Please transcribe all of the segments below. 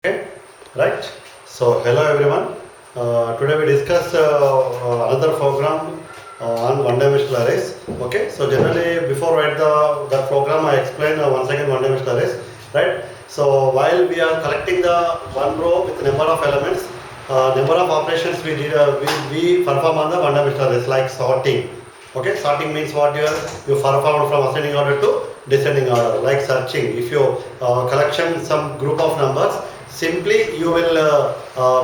Okay, right. So, hello everyone. Today we discuss another program on one-dimensional arrays. Okay. So generally, before write the program, I explain once again one-dimensional arrays. Right. So while we are collecting the one row with number of elements, number of operations we did we perform on the one-dimensional arrays like sorting. Okay. Sorting means what you perform from ascending order to descending order. Like searching, if you collection some group of numbers. Simply you will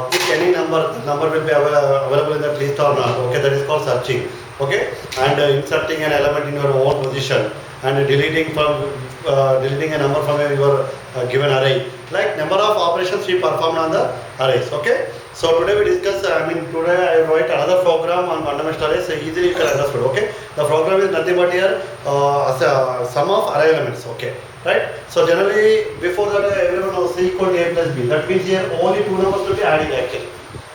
pick any number, the number will be available in that list or not. Okay, that is called searching. Okay, and inserting an element in your own position and deleting a number from your given array. Like number of operations we performed on the arrays. Okay, so today we discuss. Today I write another program on one-dimensional arrays. So easily you can understand. Okay, the program is nothing but here as a sum of array elements. Okay, right? So generally before that everyone knows C equal to A plus B. That means here only two numbers will be added actually.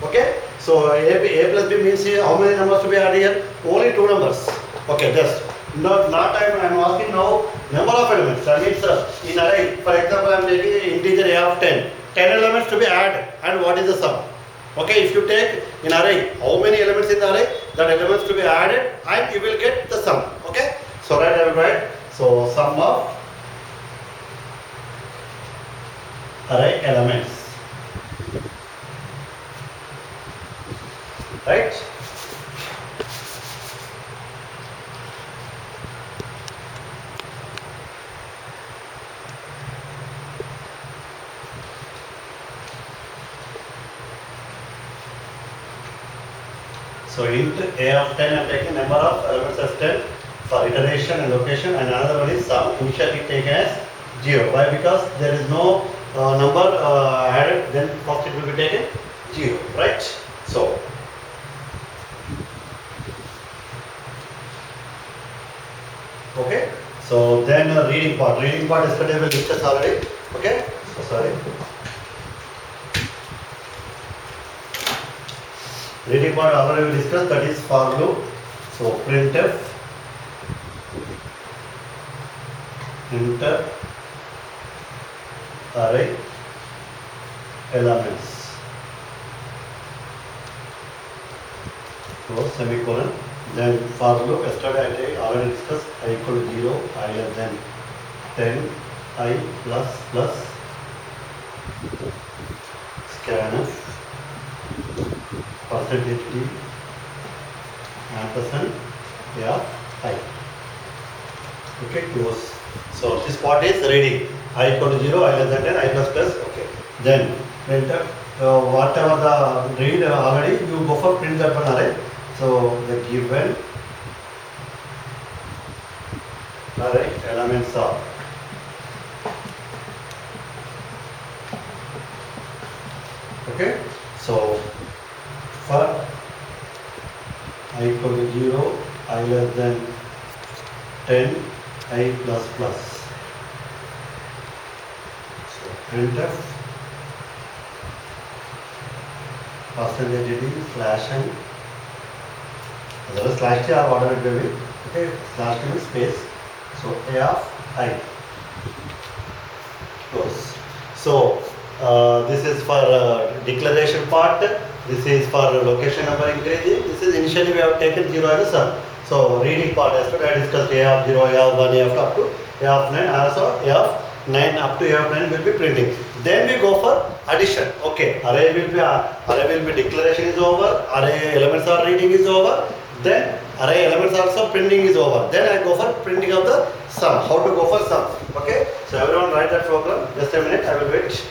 Okay? So A plus B means here how many numbers to be added here? Only two numbers. Okay, just not I'm asking now number of elements. That means in array, for example, I'm taking integer A of 10. 10 elements to be added and what is the sum? Okay, if you take in array, how many elements in the array? That elements to be added and you will get the sum. Okay? So I will write. So sum of array elements, right? So int A of 10, I'm taking number of elements as 10 for iteration and location, and another one is sum initially taken as 0. Why? Because there is no number added, then first it will be taken 0, right? So okay, so then reading part yesterday we discussed already. Okay, so sorry, reading part already we discussed, that is for loop. So printf enter array elements, close semicolon. Then for loop, yesterday I already discussed I equal to 0, I less than 10, I plus scanf percentage d ampersand a of I. Okay, close. So this part is reading. I equal to 0, I less than 10, I plus. Okay. Then printf whatever the read already, you go for print that one array. So the given array elements are okay. So for I equal to 0, I less than 10, I plus. So printf percentage d slash n, slash t or whatever it may be. Okay, slash t is space. So a of I. Close. So this is for declaration part. This is for location number increasing. This is initially we have taken 0 as a sum. So reading part, yesterday I discussed a of 0, a of 1, a of 2 up to a of 9. Also a of 9 up to a of 9 will be printing. Then we go for addition. Okay, array will be declaration is over. Array elements are reading is over. Then array elements also printing is over. Then I go for printing of the sum. How to go for sum? Okay. So everyone write that program. Just a minute. I will wait.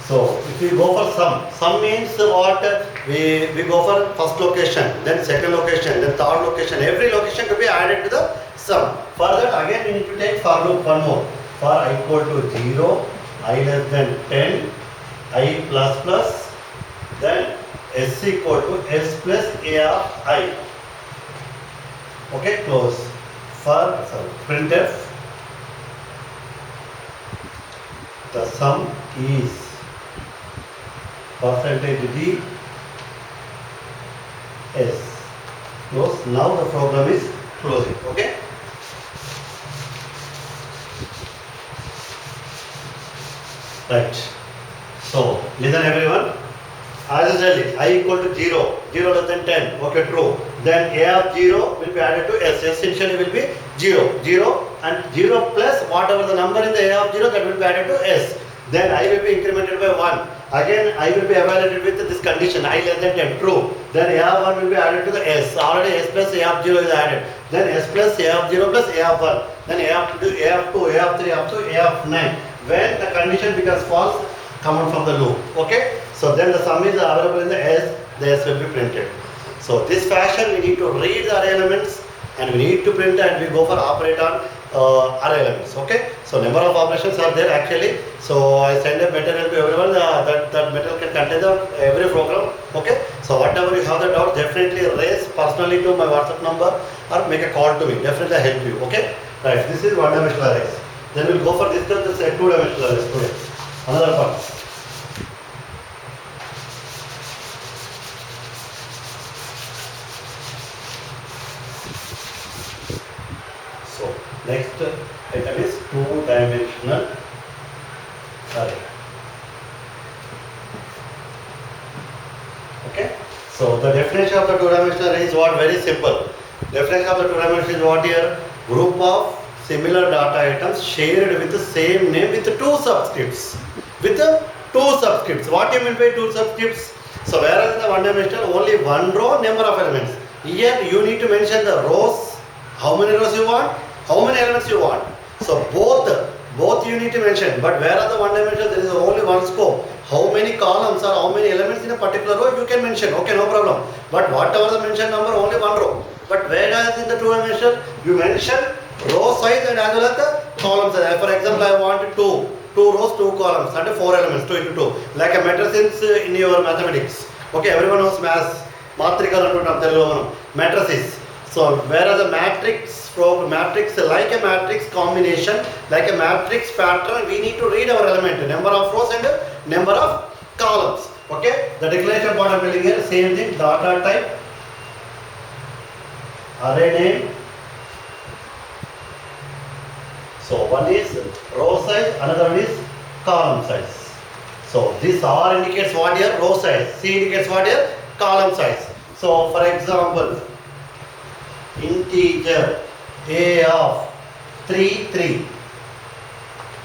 So if we go for sum means what? We go for first location, then second location, then third location. Every location to be added to the sum. For that again we need to take for loop one more. For I equal to 0, I less than 10, I plus, then s equal to s plus a of I. Okay, close. For printf, the sum is percentage d S. Close. Now the program is closing. Okay. Right. So listen everyone. As I said, I equal to 0, 0 less than 10, okay, true. Then A of 0 will be added to S, essentially will be 0, 0 and 0 plus whatever the number in the A of 0 that will be added to S. Then I will be incremented by 1. Again, I will be evaluated with this condition, I less than 10, true. Then A of 1 will be added to the S, already S plus A of 0 is added. Then S plus A of 0 plus A of 1. Then A of 2, A of 2, A of 3 up to A of 9. When the condition becomes false, come out from the loop, okay? So then the sum is available in the S will be printed. So this fashion we need to read the array elements and we need to print and we go for operate on array elements, okay? So number of operations are there actually. So I send a material to everyone, that material can contain every program, okay? So whatever you have the doubt, definitely raise personally to my WhatsApp number or make a call to me, definitely I'll help you, okay? Right, this is one-dimensional arrays. Then we'll go for this two-dimensional arrays today. Another part. So next item is two-dimensional array. Okay. So the definition of the two-dimensional array is what? Very simple. Definition of the two-dimensional is what here? Group of similar data items shared with the same name with two subscripts. With two subscripts. What do you mean by two subscripts? So whereas in the one-dimensional only one row, number of elements. Here you need to mention the rows. How many rows you want? How many elements you want? So both you need to mention. But whereas the one dimension there is only one scope. How many columns or how many elements in a particular row you can mention. Okay, no problem. But whatever the mentioned number, only one row. But whereas in the two dimension you mention row size and as well as the column size. For example, I want two rows, two columns and four elements, 2 into 2. Like a matrices in your mathematics. Okay, everyone knows maths. Matrices. So whereas a matrix like a matrix combination, like a matrix pattern, we need to read our element, number of rows and number of columns. Okay, the declaration part I'm telling here, same thing, data type, array name. So one is row size, another one is column size. So this R indicates what here? Row size. C indicates what here? Column size. So for example, integer A of 3.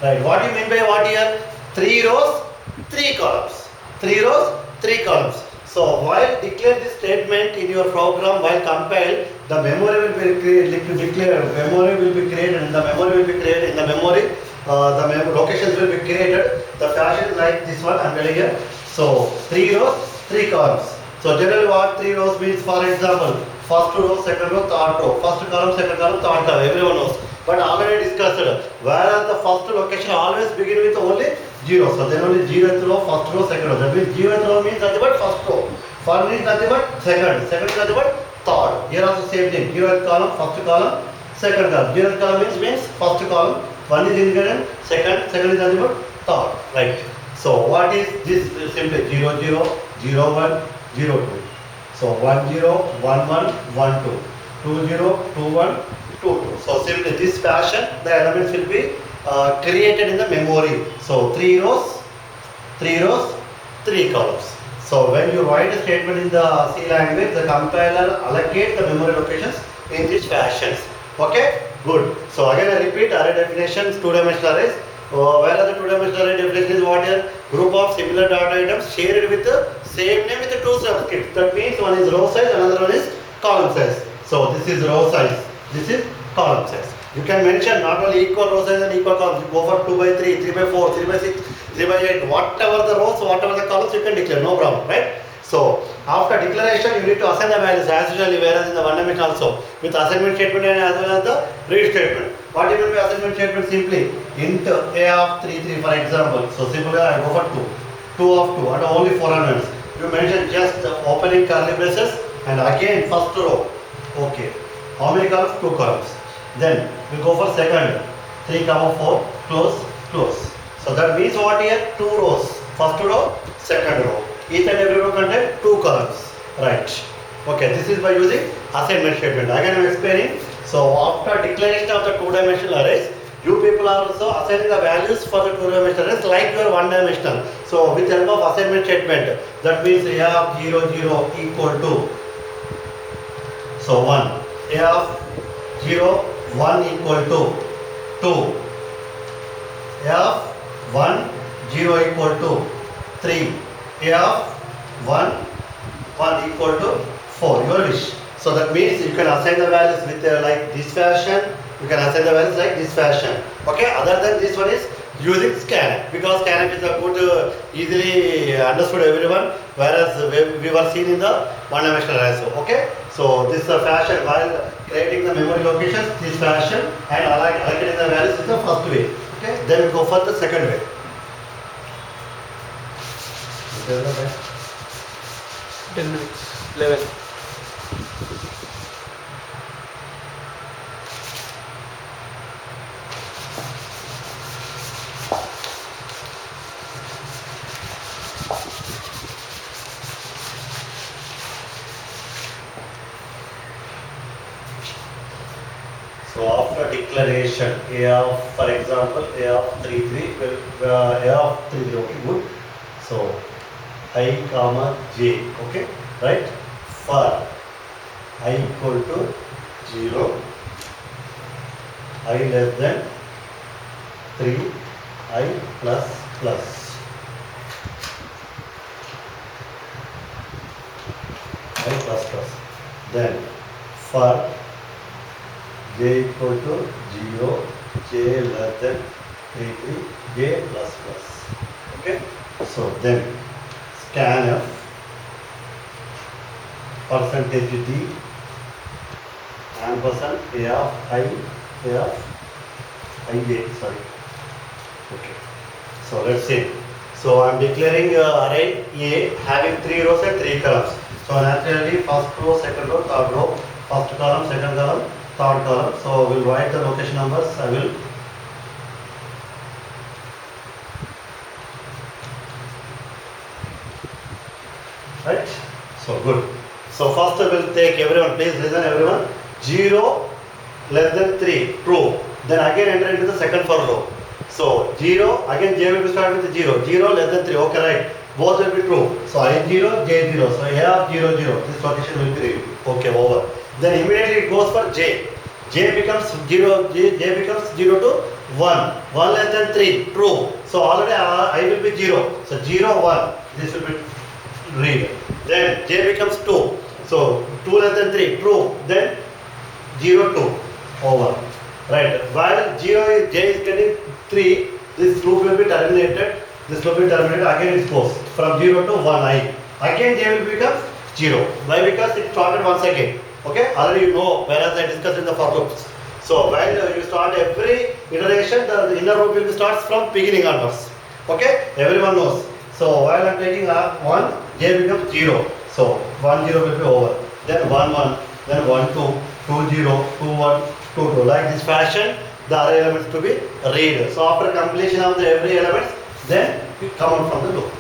Right, what do you mean by what here? 3 rows, 3 columns. 3 rows, 3 columns. So while declare this statement in your program, while compile, the memory will be created, memory will be created, and the memory will be created in the memory. The locations will be created. The fashion is like this one, I'm telling you. So 3 rows, 3 columns. So generally what 3 rows means, for example, first row, second row, third row. First column, second column, third column. Everyone knows. But already discussed. Whereas the first location always begin with only 0. So then only 0th row, first row, second row. That means 0th row means nothing but first row. First is nothing but second. Second is nothing but third. Here also same thing. 0th column, first column, second column. 0th column means first column. One is independent, second is nothing but third. Right. So what is this? Simply 0, 0, 0, 1, 0, 2. So 1, 0, 1, 1, 1, 2. 2, 0, 2, 1, 2, 2. So simply this fashion, the elements will be created in the memory. So 3 rows, 3 columns. So when you write a statement in the C language, the compiler allocate the memory locations in these fashions. Okay, good. So again I repeat, array definitions, two-dimensional arrays. Whereas the two-dimensional array definition is what here? Group of similar data items shared with the same name with the two subscripts. That means one is row size, another one is column size. So this is row size, this is column size. You can mention not only equal row size and equal columns. You go for 2 by 3, 3 by 4, 3 by 6, 3 by 8, whatever the rows, whatever the columns, you can declare, no problem, right? So after declaration, you need to assign the values as usually, whereas in the one dimension also with assignment statement and as well as the read statement. What do you mean by assignment statement? Simply int A of 3, 3 for example. So simply I go for 2 of 2 and only 4 elements. You mention just opening curly braces and again first row. Okay. How many columns? 2 columns. Then we go for second 3, 4, close. So that means what here? 2 rows. First row, second row. Each and every row contains 2 columns. Right. Okay, this is by using assignment statement. Again, I am explaining. So after declaration of the two-dimensional arrays, you people are also assigning the values for the two-dimensional arrays like your one-dimensional. So with the help of assignment statement, that means a of 0, 0 equal to, so 1, a of 0, 1 equal to 2, a of 1, 0 equal to 3, a of 1, 1 equal to 4, your wish. So that means you can assign the values with like this fashion, you can assign the values like this fashion. Okay, other than this one is using scanf, because scanf is a good, easily understood everyone, whereas we were seen in the one-dimensional array. Okay, so this fashion while creating the memory locations, this fashion, and allocating the values is the first way. Okay, then we go for the second way. 10 minutes, 11. So after declaration, a of, for example, a of 3, 3, a of 3, 3, okay, good. So I comma j, okay, right? For I equal to 0, I less than 3, I plus plus, I plus plus. Then for j equal to 0, j less than 3, 3, j plus plus. Okay, so then scanf percentage d ampersand a of I, a of ij, sorry. Okay, so let's see. So I am declaring array A having 3 rows and 3 columns. So naturally first row, second row, third row, first column, second column, third column. So we'll write the location numbers. I will right. So good. So first we will take everyone. Please listen, everyone. 0 less than 3, true. Then again enter into the second for row. So 0 again j will be start with 0. 0 less than 3. Okay, right. Both will be true. So I 0, j 0. So a of 0, 0. This location will be read. Okay, over. Then immediately it goes for j. J becomes 0, j becomes 0 to 1. 1 less than 3, true. So already I will be 0. So 0, 1. This will be read. Then j becomes 2. So 2 less than 3, true. Then 0, 2, over. Right. While 0 is, j is getting 3, this loop will be terminated. This loop will be terminated. Again it goes from 0 to 1 I. Again j will become 0. Why? Because it started once again. Okay, already you know, whereas I discussed in the for loops. So while you start every iteration, the inner loop will be starts from beginning onwards. Okay, everyone knows. So while I am taking 1, j becomes 0. So 1 0 will be over. Then 1 1, then 1 2, 2 0, 2 1, 2 2. Like this fashion, the array elements to be read. So after completion of the every elements, then we come out from the loop.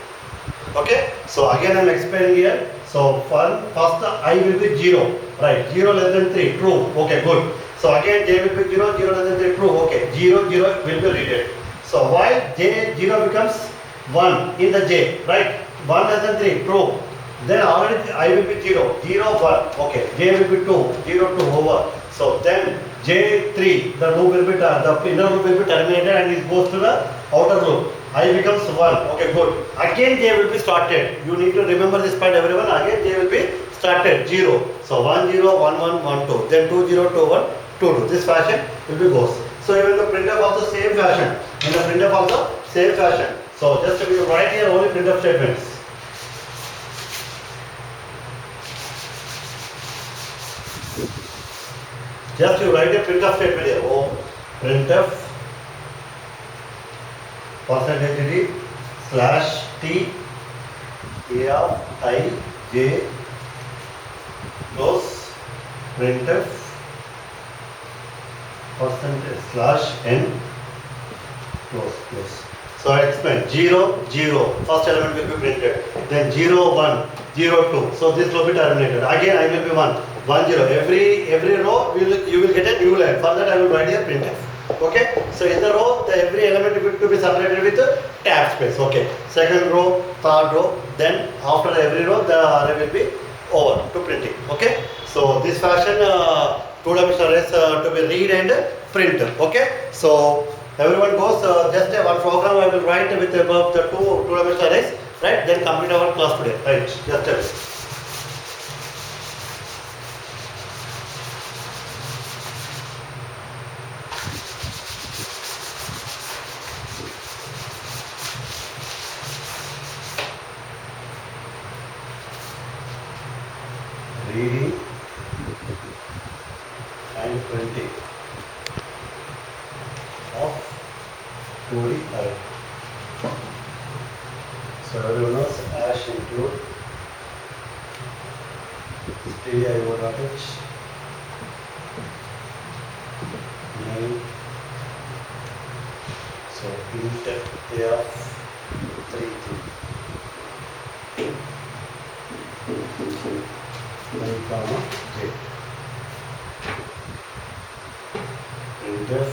Okay. So again I am explaining here. So first I will be 0. Right, 0 less than 3, true. Okay, good. So again j will be 0, 0 less than 3, true. Okay, 0 0 will be read. So while j 0 becomes 1 in the j, right? 1 less than 3, true. Then already I will be 0, 0 1. Okay, j will be 2, 0 2, over. So then j 3, the loop will be the inner loop will be terminated and it goes to the outer loop. I becomes 1. Okay, good. Again j will be started. You need to remember this point, everyone. Again j will be started 0. So 1 0, 1 1, 1 2. Then 2 0, 2 1, 2 2. This fashion will be goes. So even the printf also same fashion. In the printf also same fashion. So just we write here only printf statements. Just you write a printf statement here. Oh, printf percentage d slash t a of I j close printf percentage slash n close. So I explain 0 0 first element will be printed. Then 0 1 0, 2. So this will be terminated. Again, I will be 1, 1, 0. Every row you will get a new line. For that, I will write here printf. Okay. So in the row, every element will to be separated with a tab space. Okay. Second row, third row. Then after every row, the array will be over to printing. Okay. So this fashion, two-dimensional arrays to be read and print. Okay. So everyone goes just one program I will write with above the two-dimensional arrays. Right, then complete our class today. Right, just a bit. Reading and printing of 2D array. So everyone knows hash include stdio.h name. So int a of 3 comma j. Printf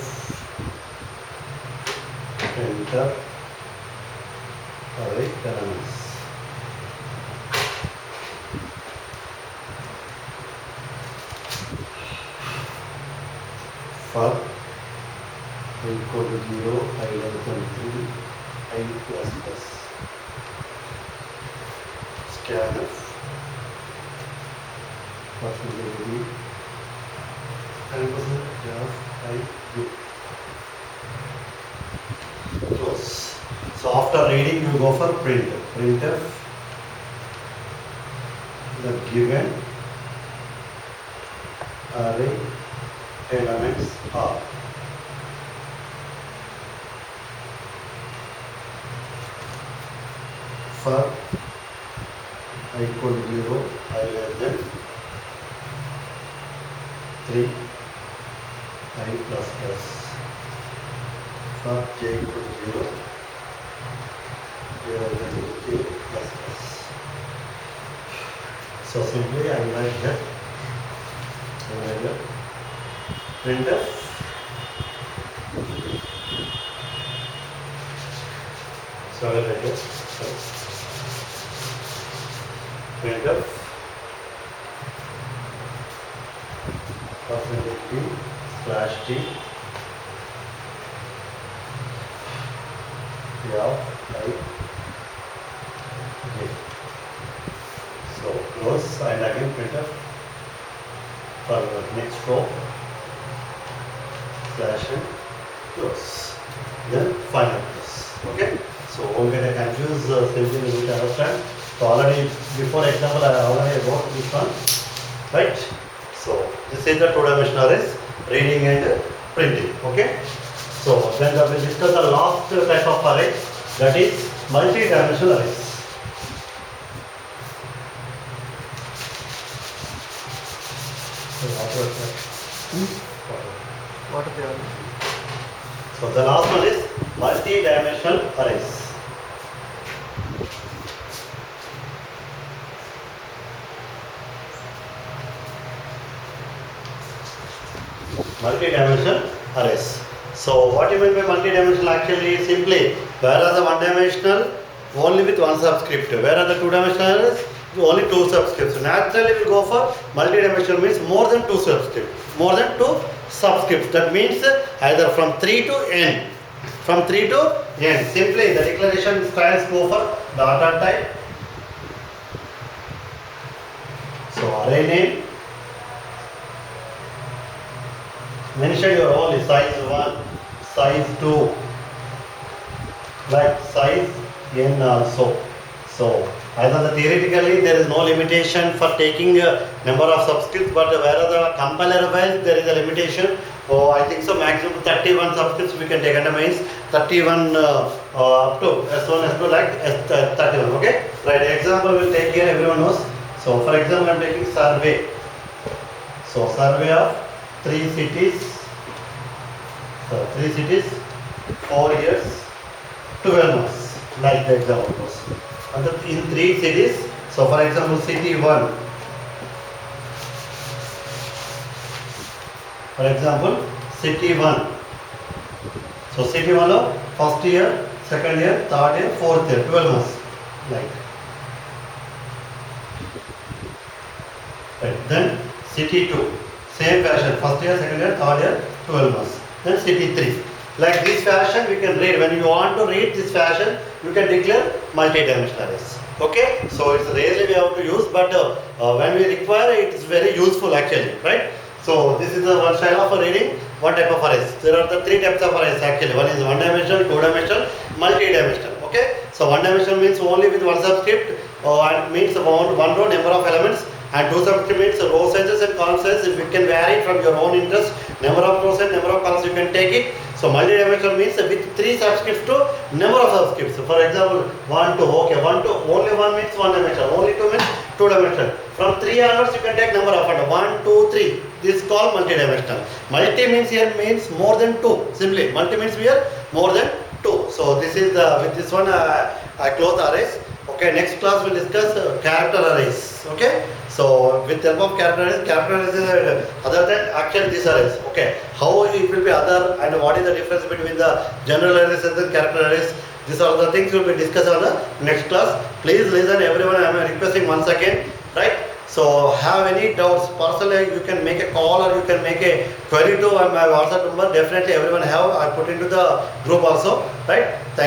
enter array elements. For equal to 0, I less than 3, I plus plus. Scanf percentage b and percentage of I u. Close. So after reading, you go for print. Printf the given array elements are. For I equal to 0, I less than 3, I plus plus. For j equal to 0, plus plus. So simply I will write here. Printf so I will write here. Printf percentage b slash t of I j. So close and again printf for the next row slash and close. Then final close. Okay. So won't get confused. Simply we need to understand. So already before example I already wrote this one. Right. So this is the two-dimensional arrays, reading and printing. Okay. So then we will discuss the last type of array, that is multi-dimensional arrays. What are they all? So the last one is multi-dimensional arrays. Multi-dimensional arrays. So what you mean by multi-dimensional actually simply, whereas the one-dimensional only with one subscript, whereas the two-dimensional arrays only two subscripts. Naturally we will go for multi-dimensional means more than two subscripts. More than two subscripts. That means either from 3 to n. From 3 to n. Simply the declaration styles go for data type. So array name. Mention your only size 1, size 2, like size n also. So either theoretically there is no limitation for taking number of subscripts, but whereas the compiler files there is a limitation. Oh, I think so maximum 31 subscripts we can take, and means 31 up to S1, S2 like S31. Okay, right? Example we'll take here. Everyone knows. So for example, I'm taking survey. So survey of 3 cities. So 3 cities, 4 years, 12 months. Like the example goes. And in 3 cities, So for example, CT1. For example, CT1. So CT1 lo first year, second year, third year, fourth year, 12 months. Right. Then CT2, same fashion, first year, second year, third year, 12 months. Then CT3. Like this fashion we can read. When you want to read this fashion, you can declare multi-dimensional arrays. Okay, so it's rarely we have to use, but when we require it is very useful actually, right? So this is the one style of reading, one type of arrays. There are the three types of arrays actually. One is one dimensional, two dimensional, multi-dimensional. Okay, so one dimensional means only with one subscript and means one row number of elements, and two subscript means row sizes and column sizes. If you can vary from your own interest, number of rows and number of columns you can take it. So multi-dimensional means with three subscripts to number of subscripts. For example, 1, 2, okay, 1, 2, only 1 means one dimensional, only 2 means two dimensional. From 3 onwards you can take number of 1, 2, 3. This is called multi-dimensional. Multi means here means more than 2. Simply, multi means here more than 2. So this is the, with this one I close the arrays. Okay, next class we'll discuss character arrays. Okay, so with the help of character arrays is other than actually these arrays. Okay, how it will be other and what is the difference between the general arrays and the character arrays. These are the things we'll be discussed on the next class. Please listen everyone, I am requesting once again, right? So have any doubts, personally you can make a call or you can make a query to my WhatsApp number. Definitely everyone have, I put into the group also, right? Thank you.